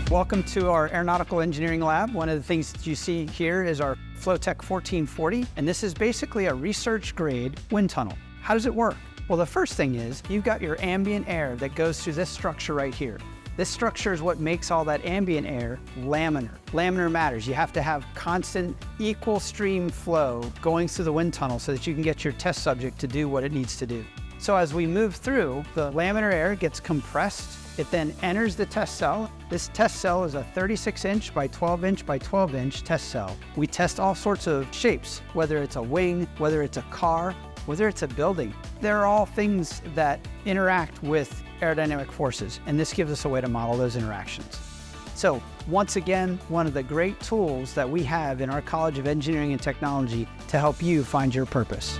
Welcome to our Aeronautical Engineering Lab. One of the things that you see here is our Flowtech 1440, and this is basically a research-grade wind tunnel. How does it work? Well, the first thing is you've got your ambient air that goes through this structure right here. This structure is what makes all that ambient air laminar. Laminar matters. You have to have constant equal stream flow going through the wind tunnel so that you can get your test subject to do what it needs to do. So as we move through, the laminar air gets compressed. It then enters the test cell. This test cell is a 36-inch by 12-inch by 12-inch test cell. We test all sorts of shapes, whether it's a wing, whether it's a car, whether it's a building. They're all things that interact with aerodynamic forces, and this gives us a way to model those interactions. So once again, one of the great tools that we have in our College of Engineering and Technology to help you find your purpose.